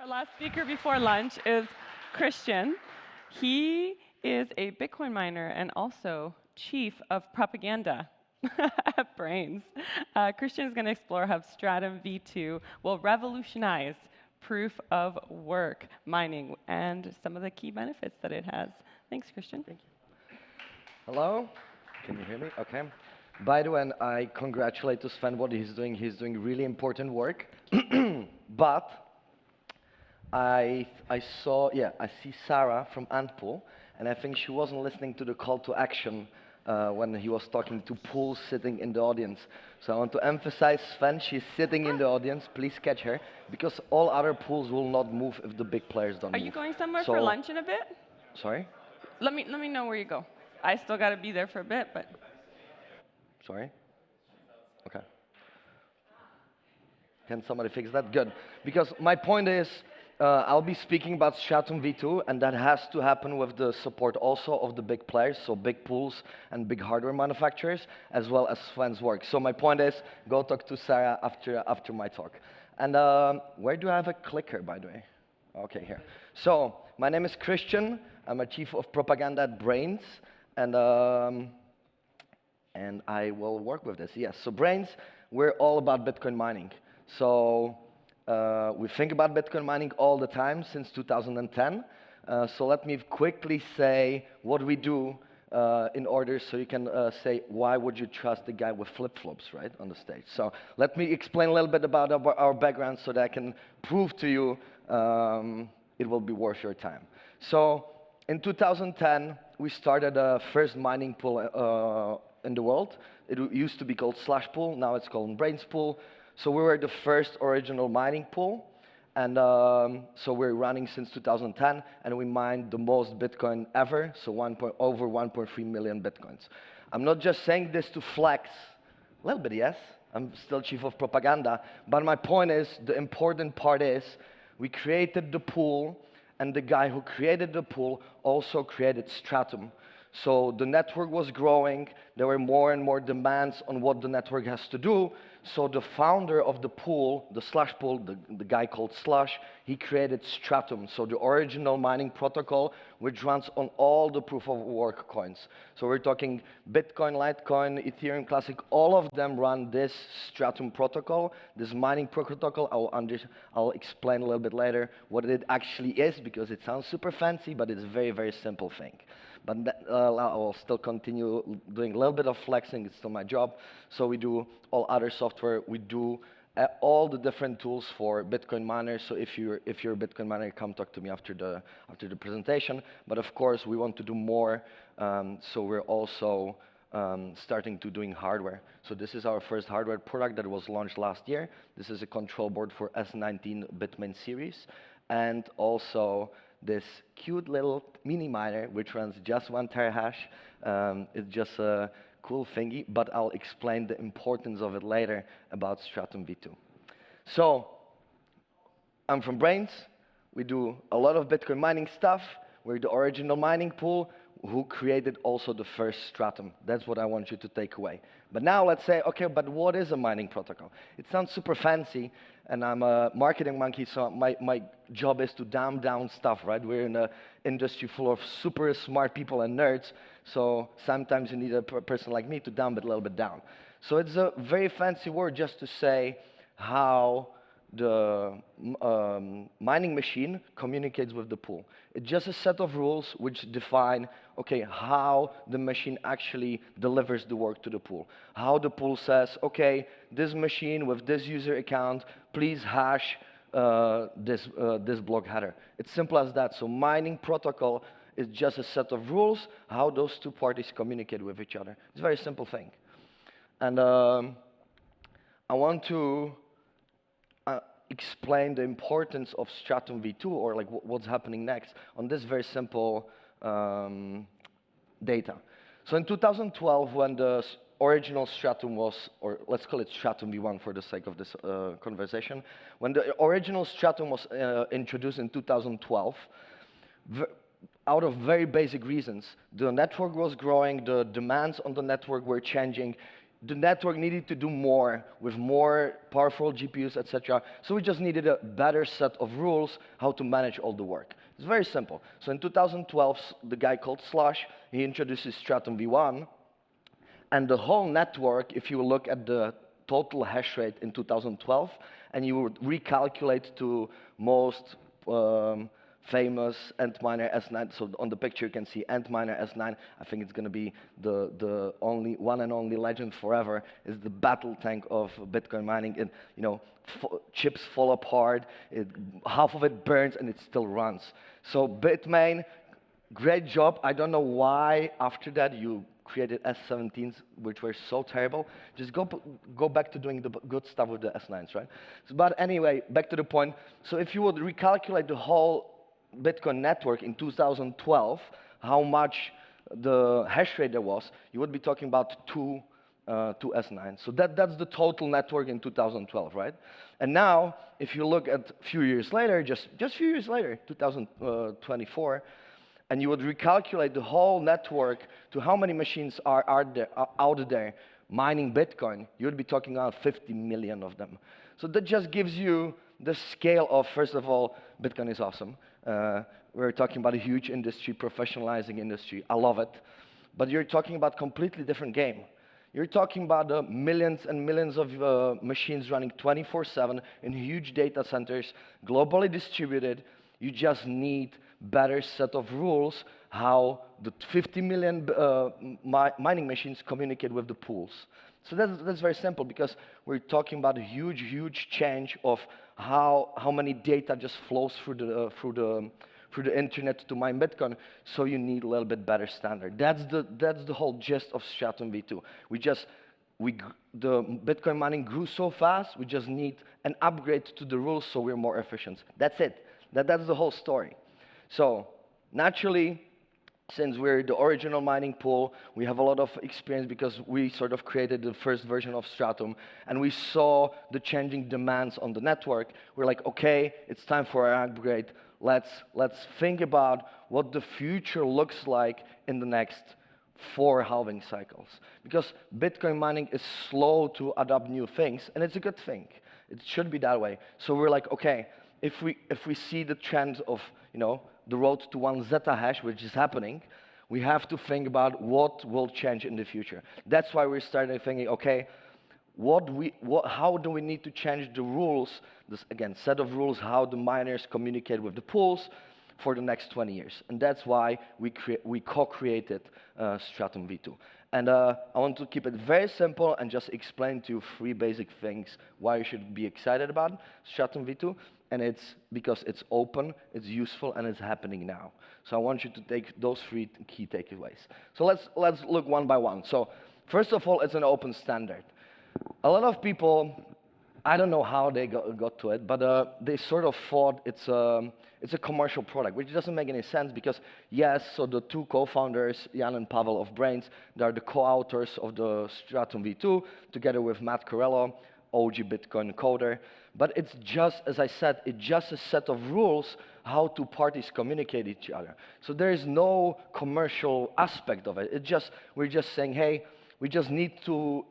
Our last speaker before lunch is Kristian. He is a Bitcoin miner and also chief of propaganda at Braiins. Kristian is going to explore how Stratum V2 will revolutionize proof of work mining and some of the key benefits that it has. Thanks, Kristian. Thank you. Hello? Can you hear me? Okay. By the way, I congratulate to Sven what he's doing. He's doing really important work. But I see Sarah from Antpool, and I think she wasn't listening to the call to action when he was talking to Pool sitting in the audience. So I want to emphasize Sven, she's sitting in the audience. Please catch her, because all other pools will not move if the big players don't move. Are you going somewhere for lunch in a bit? Sorry? Let me know where you go. I still got to be there for a bit, but... Sorry? Okay. Can somebody fix that? Good. Because my point is, I'll be speaking about Stratum V2, and that has to happen with the support also of the big players, so big pools and big hardware manufacturers, as well as Sven's work. So my point is, go talk to Sarah after my talk. And where do I have a clicker, by the way? Okay, here. So my name is Kristian. I'm a chief of propaganda at Braiins, and I will work with this. Yes. So Braiins, we're all about Bitcoin mining. So we think about Bitcoin mining all the time since 2010. So let me quickly say what we do in order so you can say, why would you trust the guy with flip-flops, right, on the stage? So let me explain a little bit about our background so that I can prove to you it will be worth your time. So in 2010, we started a first mining pool in the world. It used to be called /pool, now it's called Braiins pool. So we were the first original mining pool, and so we're running since 2010, and we mined the most Bitcoin ever, so over 1.3 million Bitcoins. I'm not just saying this to flex, a little bit, yes, I'm still chief of propaganda, but my point is, the important part is, we created the pool, and the guy who created the pool also created Stratum. So the network was growing, there were more and more demands on what the network has to do, so the founder of the pool, the /pool, the guy called Slush, he created Stratum, so the original mining protocol, which runs on all the proof of work coins. So we're talking Bitcoin, Litecoin, Ethereum Classic, all of them run this Stratum protocol, this mining protocol. I'll explain a little bit later what it actually is, because it sounds super fancy, but it's a very, very simple thing. But I will still continue doing a little bit of flexing, it's still my job. So we do all other software, we do all the different tools for Bitcoin miners. So if you're a Bitcoin miner, come talk to me after the presentation. But of course, we want to do more, so we're also starting to doing hardware. So this is our first hardware product that was launched last year. This is a control board for S19 Bitmain series, and also this cute little mini miner, which runs just 1 terahash. It's just a cool thingy, but I'll explain the importance of it later about Stratum V2. So, I'm from Braiins. We do a lot of Bitcoin mining stuff. We're the original mining pool who created also the first Stratum. That's what I want you to take away. But now let's say, okay, but what is a mining protocol? It sounds super fancy, and I'm a marketing monkey, so my job is to dumb down stuff, right? We're in an industry full of super smart people and nerds, so sometimes you need a person like me to dumb it a little bit down. So it's a very fancy word just to say how the mining machine communicates with the pool. It's just a set of rules which define, okay, how the machine actually delivers the work to the pool. How the pool says, okay, this machine with this user account, please hash this block header. It's simple as that. So mining protocol is just a set of rules, how those two parties communicate with each other. It's a very simple thing. And I want to explain the importance of Stratum V2, or like what's happening next, on this very simple data. So in 2012, when the original Stratum was, or let's call it Stratum V1 for the sake of this conversation, when the original Stratum was introduced in 2012, out of very basic reasons, the network was growing, the demands on the network were changing. the network needed to do more with more powerful GPUs, etc. So we just needed a better set of rules how to manage all the work. It's very simple. So in 2012, the guy called Slush, he introduces Stratum V1, and the whole network, if you look at the total hash rate in 2012, and you would recalculate to most famous Antminer S9. So on the picture you can see Antminer S9. I think it's going to be the only one and only legend forever. Is the battle tank of Bitcoin mining. And chips fall apart. Half of it burns and it still runs. So Bitmain, great job. I don't know why after that you created S17s, which were so terrible. Just go back to doing the good stuff with the S9s, right? So, but anyway, back to the point. So if you would recalculate the whole Bitcoin network in 2012, how much the hash rate there was, you would be talking about two S9s. So that's the total network in 2012, right? And now, if you look at a few years later, just a few years later, 2024, and you would recalculate the whole network to how many machines are out there mining Bitcoin, you would be talking about 50 million of them. So that just gives you the scale of, first of all, Bitcoin is awesome. We're talking about a huge industry, professionalizing industry. I love it. But you're talking about a completely different game. You're talking about millions and millions of machines running 24/7 in huge data centers, globally distributed. You just need better set of rules how the 50 million mining machines communicate with the pools. So that's very simple, because we're talking about a huge, huge change of how many data just flows through the internet to mine Bitcoin. So you need a little bit better standard. That's the whole gist of Stratum V2. The Bitcoin mining grew so fast. We just need an upgrade to the rules so we're more efficient. That's it. That's the whole story. So naturally, since we're the original mining pool, we have a lot of experience because we sort of created the first version of Stratum, and we saw the changing demands on the network. We're like, okay, it's time for an upgrade. Let's think about what the future looks like in the next 4 halving cycles. Because Bitcoin mining is slow to adopt new things, and it's a good thing. It should be that way. So we're like, okay, if we see the trend of, the road to 1 zettahash, which is happening, we have to think about what will change in the future. That's why we started thinking, okay, how do we need to change the rules, this, again, set of rules, how the miners communicate with the pools for the next 20 years. And that's why we co-created Stratum V2. And I want to keep it very simple and just explain to you 3 basic things why you should be excited about Stratum V2. And it's because it's open, it's useful, and it's happening now. So I want you to take those 3 key takeaways. So let's look one by one. So first of all, it's an open standard. A lot of people, I don't know how they got to it, but they sort of thought it's a commercial product, which doesn't make any sense because, yes, so the 2 co-founders, Jan and Pavel of Braiins, they are the co-authors of the Stratum V2, together with Matt Corello, OG Bitcoin coder. But it's just, as I said, it's just a set of rules how 2 parties communicate each other. So there is no commercial aspect of it. We're just saying, hey, we just need to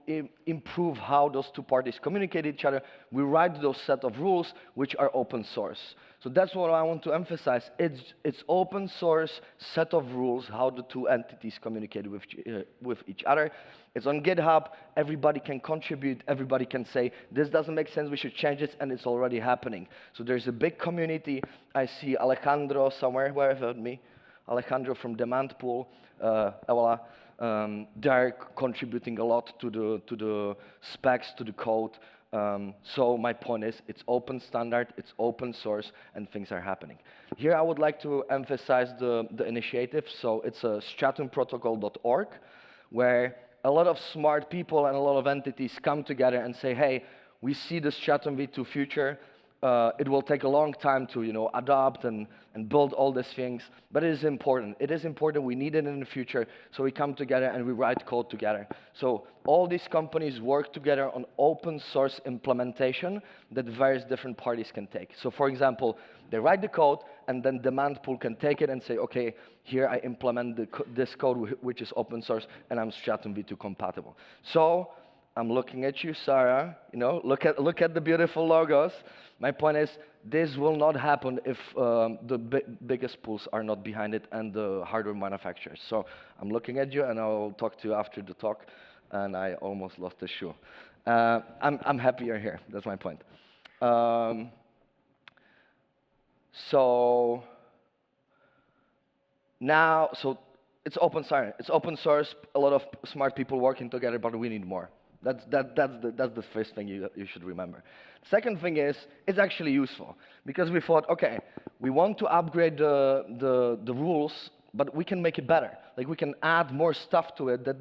improve how those 2 parties communicate each other. We write those set of rules which are open source. So that's what I want to emphasize. It's open source set of rules how the 2 entities communicate with each other. It's on GitHub. Everybody can contribute. Everybody can say, this doesn't make sense, we should change this, and it's already happening. So there's a big community. I see Alejandro somewhere. Where have me? Alejandro from Demand Pool. Voilà. They're contributing a lot to the specs, to the code. So my point is, it's open standard, it's open source, and things are happening. Here I would like to emphasize the initiative. So it's stratumprotocol.org, where a lot of smart people and a lot of entities come together and say, hey, we see the Stratum V2 future. It will take a long time to adopt and build all these things, but it is important. It is important. We need it in the future, so we come together and we write code together. So all these companies work together on open source implementation that various different parties can take. So for example, they write the code, and then Demand Pool can take it and say, okay, here I implement this code which is open source, and I'm Stratum V2 compatible. So I'm looking at you, Sarah. You know, look at the beautiful logos. My point is, this will not happen if the biggest pools are not behind it and the hardware manufacturers. So I'm looking at you, and I'll talk to you after the talk. And I almost lost the shoe. I'm happy you're here. That's my point. So now, it's open source. It's open source. A lot of smart people working together, but we need more. That's the first thing you should remember. Second thing is, it's actually useful because we thought, okay, we want to upgrade the rules, but we can make it better. Like we can add more stuff to it that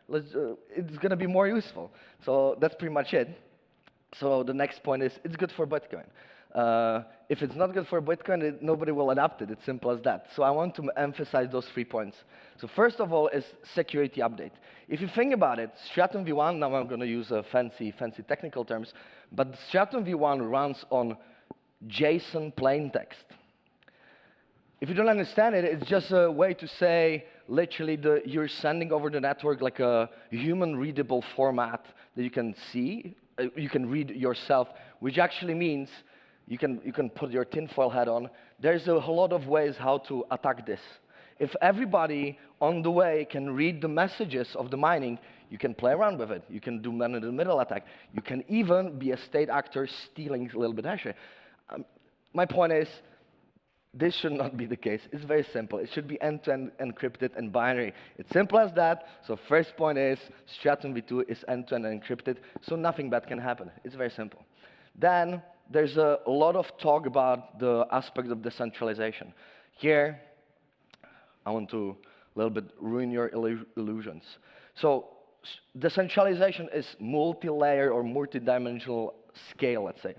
it's going to be more useful. So that's pretty much it. So the next point is, it's good for Bitcoin. If it's not good for Bitcoin, nobody will adopt it. It's simple as that. So I want to emphasize those 3 points. So first of all is security update. If you think about it, Stratum V1, now I'm going to use fancy technical terms, but Stratum V1 runs on JSON plain text. If you don't understand it, it's just a way to say, literally, you're sending over the network like a human-readable format that you can see, you can read yourself, which actually means you can put your tinfoil hat on. There's a whole lot of ways how to attack this. If everybody on the way can read the messages of the mining, you can play around with it. You can do man-in-the-middle attack. You can even be a state actor stealing a little bit extra. My point is, this should not be the case. It's very simple. It should be end-to-end encrypted and binary. It's simple as that. So first point is, Stratum V2 is end-to-end encrypted, so nothing bad can happen. It's very simple. Then there's a lot of talk about the aspect of decentralization. Here, I want to a little bit ruin your illusions. So decentralization is multi-layer or multi-dimensional scale, let's say.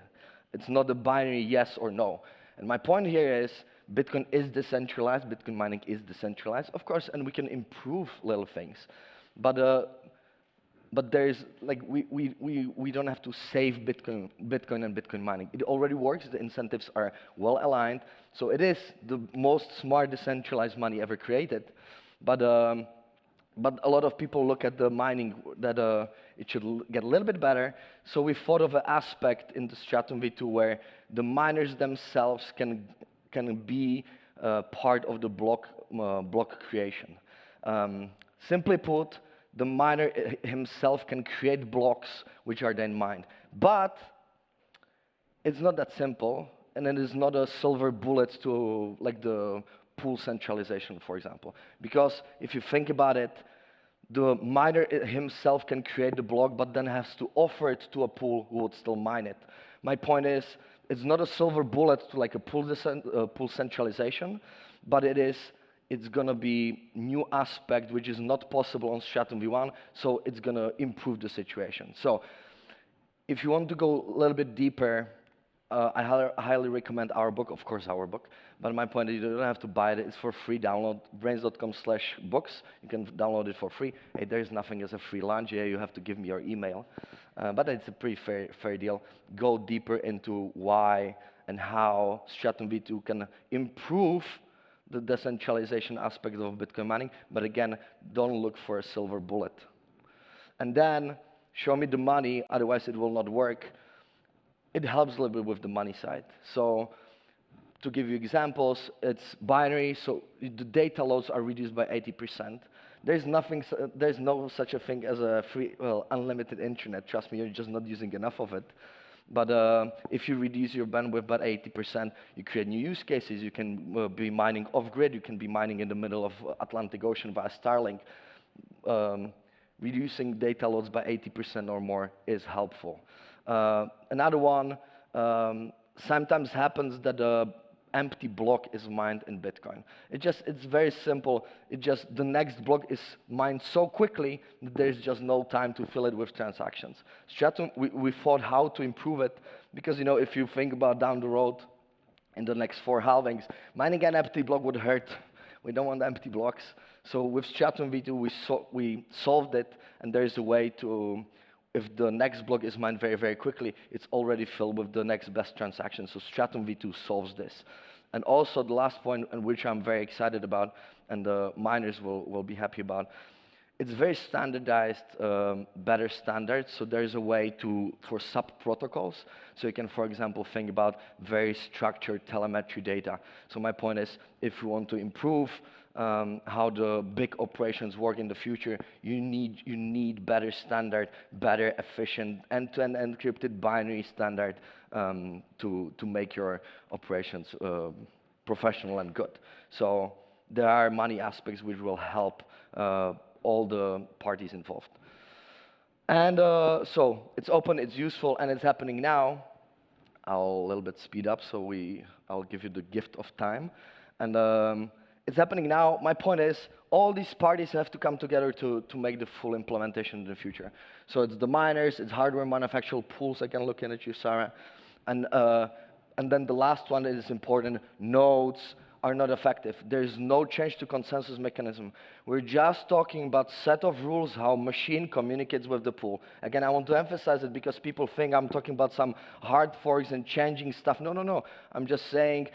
It's not a binary yes or no. And my point here is, Bitcoin is decentralized, Bitcoin mining is decentralized, of course, and we can improve little things. But there's, like, we don't have to save Bitcoin and Bitcoin mining. It already works, the incentives are well aligned, so it is the most smart decentralized money ever created. But a lot of people look at the mining that it should get a little bit better. So we thought of an aspect in the Stratum V2 where the miners themselves can be part of the block creation. Simply put, the miner himself can create blocks which are then mined. But it's not that simple, and it is not a silver bullet to like the pool centralization, for example. Because if you think about it, the miner himself can create the block, but then has to offer it to a pool who would still mine it. My point is, it's not a silver bullet to like a pool centralization, but it's gonna be new aspect which is not possible on Stratum V1, so it's gonna improve the situation. So if you want to go a little bit deeper, I highly recommend our book, of course our book, but my point is you don't have to buy it, it's for free download, braiins.com/books, you can download it for free. Hey, there's nothing as a free lunch, yeah, you have to give me your email, but it's a pretty fair deal. Go deeper into why and how Stratum V2 can improve the decentralization aspect of Bitcoin mining, but again, don't look for a silver bullet. And then, show me the money, otherwise it will not work. It helps a little bit with the money side. So, to give you examples, it's binary, so the data loads are reduced by 80%. There's no such a thing as a free, unlimited internet. Trust me, you're just not using enough of it. But if you reduce your bandwidth by 80%, you create new use cases. You can be mining off-grid. You can be mining in the middle of Atlantic Ocean via Starlink. Reducing data loads by 80% or more is helpful. Another one, sometimes happens that an empty block is mined in Bitcoin. It's very simple. The next block is mined so quickly that there's just no time to fill it with transactions. Stratum, we thought how to improve it, because if you think about down the road, in the next 4 halvings, mining an empty block would hurt. We don't want empty blocks. So with Stratum V2, we solved it, and there's a way to, if the next block is mined very, very quickly, it's already filled with the next best transaction. So Stratum V2 solves this. And also the last point, and which I'm very excited about, and the miners will be happy about, it's very standardized, better standards. So there's a way for sub-protocols. So you can, for example, think about very structured telemetry data. So my point is, if you want to improve how the big operations work in the future, you need better standard, better efficient end-to-end encrypted binary standard to make your operations professional and good. So there are many aspects which will help all the parties involved. And so it's open, it's useful, and it's happening now. I'll a little bit speed up, so I'll give you the gift of time. And it's happening now. My point is, all these parties have to come together to make the full implementation in the future. So it's the miners, it's hardware manufacturer pools. I can look at you, Sarah. And then the last one that is important, nodes are not effective. There's no change to consensus mechanism. We're just talking about set of rules, how machine communicates with the pool. Again, I want to emphasize it because people think I'm talking about some hard forks and changing stuff. No, no, no. I'm just saying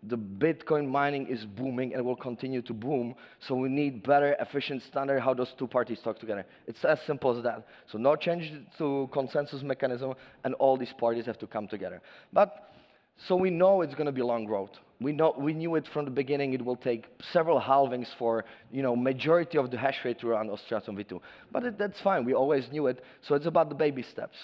the Bitcoin mining is booming and will continue to boom, so we need better, efficient standard how those two parties talk together. It's as simple as that. So no change to consensus mechanism, and all these parties have to come together. But so we know it's going to be a long road. We knew it from the beginning. It will take several halvings for majority of the hash rate to run on Stratum V2. But that's fine. We always knew it. So it's about the baby steps.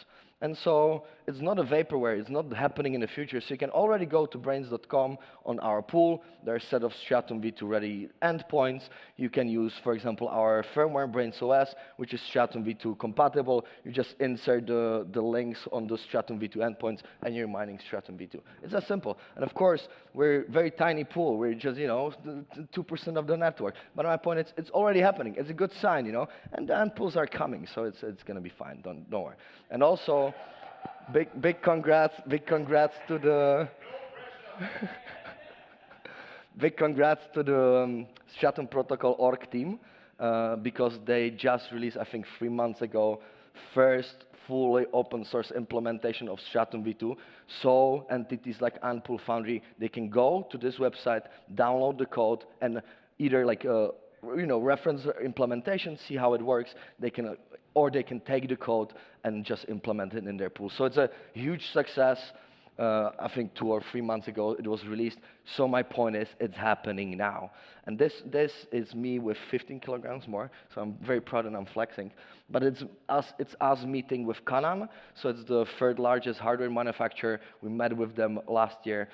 And so it's not a vaporware. It's not happening in the future. So you can already go to braiins.com on our pool. There are a set of Stratum V2 ready endpoints. You can use, for example, our firmware Braiins OS, which is Stratum V2 compatible. You just insert the links on the Stratum V2 endpoints, and you're mining Stratum V2. It's that simple. And of course, we're a very tiny pool. We're just 2% of the network. But my point is, it's already happening. It's a good sign, And the end pools are coming, so it's going to be fine. Don't worry. And also, big congrats to the big congrats to the Stratum Protocol org team because they just released, I think 3 months ago, first fully open source implementation of Stratum V2. So entities like Unpool Foundry, they can go to this website, download the code, and either reference the implementation, see how it works. Or they can take the code and just implement it in their pool. So it's a huge success. I think 2 or 3 months ago it was released. So my point is, it's happening now. And this is me with 15 kilograms more. So I'm very proud and I'm flexing. But it's us meeting with Canaan. So it's the third largest hardware manufacturer. We met with them last year.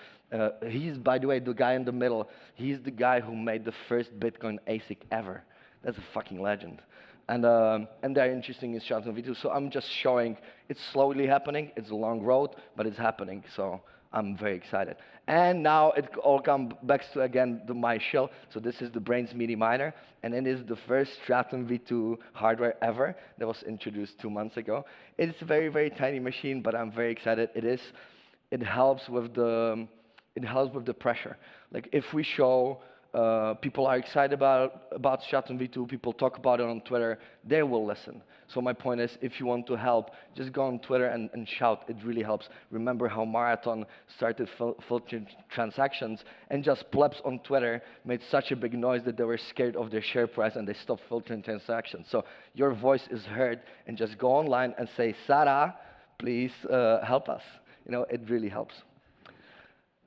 He's, by the way, the guy in the middle. He's the guy who made the first Bitcoin ASIC ever. That's a fucking legend. And they're interested in Stratum V2. So I'm just showing it's slowly happening. It's a long road, but it's happening. So I'm very excited. And now it all comes back to, again, my shell. So this is the Braiins Mini Miner. And it is the first Stratum V2 hardware ever that was introduced 2 months ago. It's a very, very tiny machine, but I'm very excited. It helps with the pressure. Like if we show people are excited about Stratum V2, people talk about it on Twitter, they will listen. So my point is, if you want to help, just go on Twitter and shout. It really helps. Remember how Marathon started filtering transactions, and just plebs on Twitter made such a big noise that they were scared of their share price and they stopped filtering transactions. So your voice is heard, and just go online and say, Sarah, please help us. It really helps.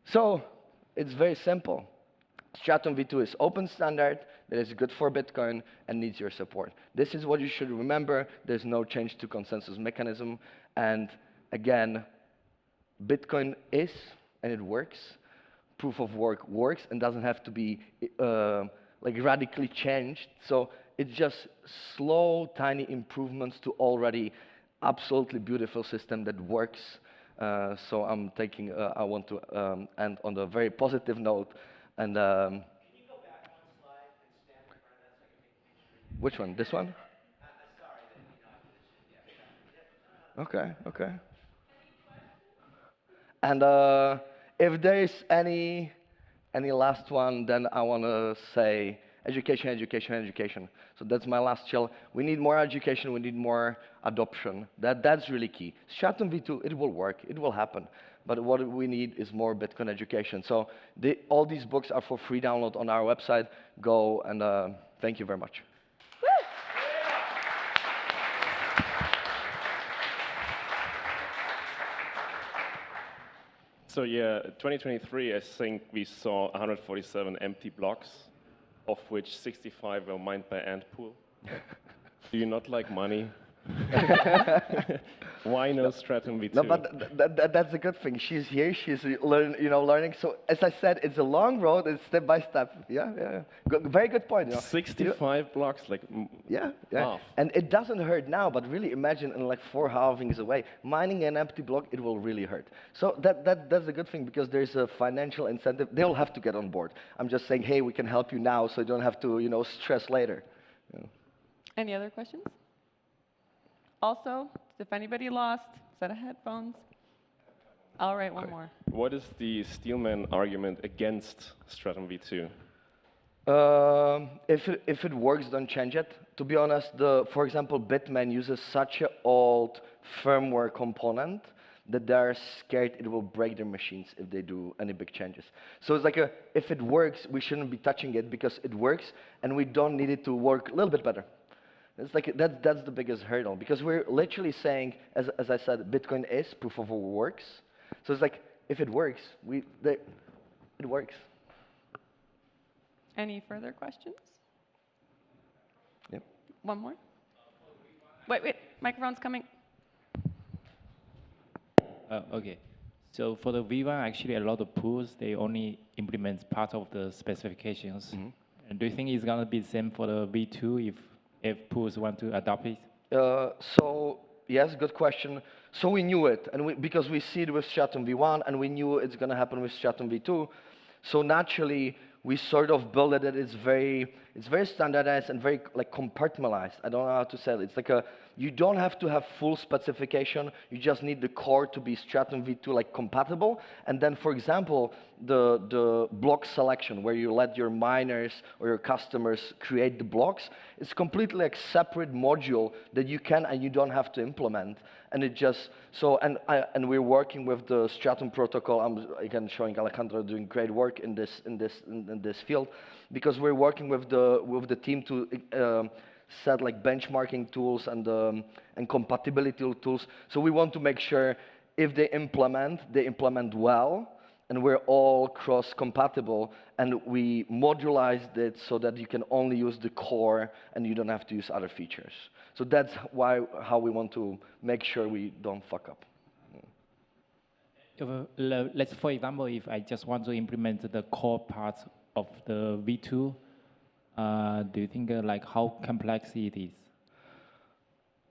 So it's very simple. Stratum V2 is open standard that is good for Bitcoin and needs your support. This is what you should remember. There's no change to consensus mechanism. And again, Bitcoin is, and it works. Proof of work works and doesn't have to be radically changed. So it's just slow, tiny improvements to already absolutely beautiful system that works. So I want to end on a very positive note. And Can you go back one slide and stand in front of that so I can take a picture? Which one? This one? Sorry that Okay, okay. And if there is any last one, then I want to say education, education, education. So that's my last chill. We need more education. We need more adoption. That's really key. Stratum V2, it will work. It will happen. But what we need is more Bitcoin education. So all these books are for free download on our website. Go and thank you very much. Woo! So yeah, 2023, I think we saw 147 empty blocks, of which 65 were mined by Antpool. Do you not like money? Why no Stratum V2? No, but that's a good thing. She's here. She's learning. So as I said, it's a long road. It's step by step. Yeah. Very good point. 65 blocks, like Yeah. half. And it doesn't hurt now, but really imagine in like 4 halvings away, mining an empty block, it will really hurt. So that's a good thing because there's a financial incentive. They'll have to get on board. I'm just saying, hey, we can help you now, so you don't have to stress later. Any other questions? Also, if anybody lost, set of headphones. All right, one more. What is the Steelman argument against Stratum V2? If it works, don't change it. To be honest, for example, Bitmain uses such an old firmware component that they're scared it will break their machines if they do any big changes. So it's like if it works, we shouldn't be touching it because it works, and we don't need it to work a little bit better. It's like that's the biggest hurdle because we're literally saying, as I said, Bitcoin is proof of works. So it's like if it works, it works. Any further questions? Yep. One more. Wait, microphone's coming. Okay. So for the V1, actually, a lot of pools, they only implement part of the specifications. Mm-hmm. And do you think it's going to be the same for the V2 if pools want to adopt it? So yes, good question. So we knew it, and because we see it with Stratum V1, and we knew it's going to happen with Stratum V2. So naturally, we sort of built it that it's very standardized and very like compartmentalized. I don't know how to say it. It's like you don't have to have full specification. You just need the core to be Stratum V2 like compatible. And then, for example, the block selection where you let your miners or your customers create the blocks, it's completely like separate module that you can and you don't have to implement. And it just and we're working with the Stratum protocol. I'm again showing Alejandro doing great work in this field because we're working with the team to set like benchmarking tools and compatibility tools. So we want to make sure if they implement well, and we're all cross-compatible, and we modularized it so that you can only use the core and you don't have to use other features. So that's how we want to make sure we don't fuck up. Let's, for example, if I just want to implement the core parts of the V2, do you think like how complex it is?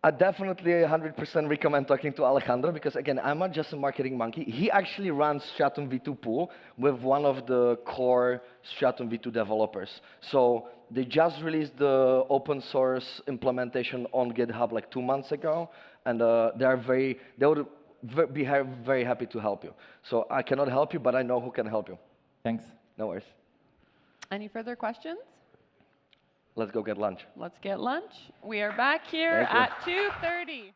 I definitely 100% recommend talking to Alejandro because, again, I'm not just a marketing monkey. He actually runs Stratum V2 pool with one of the core Stratum V2 developers. So they just released the open source implementation on GitHub like 2 months ago, and they would be very happy to help you. So I cannot help you, but I know who can help you. Thanks. No worries. Any further questions? Let's go get lunch. Let's get lunch. We are back here Thank you. at 2:30.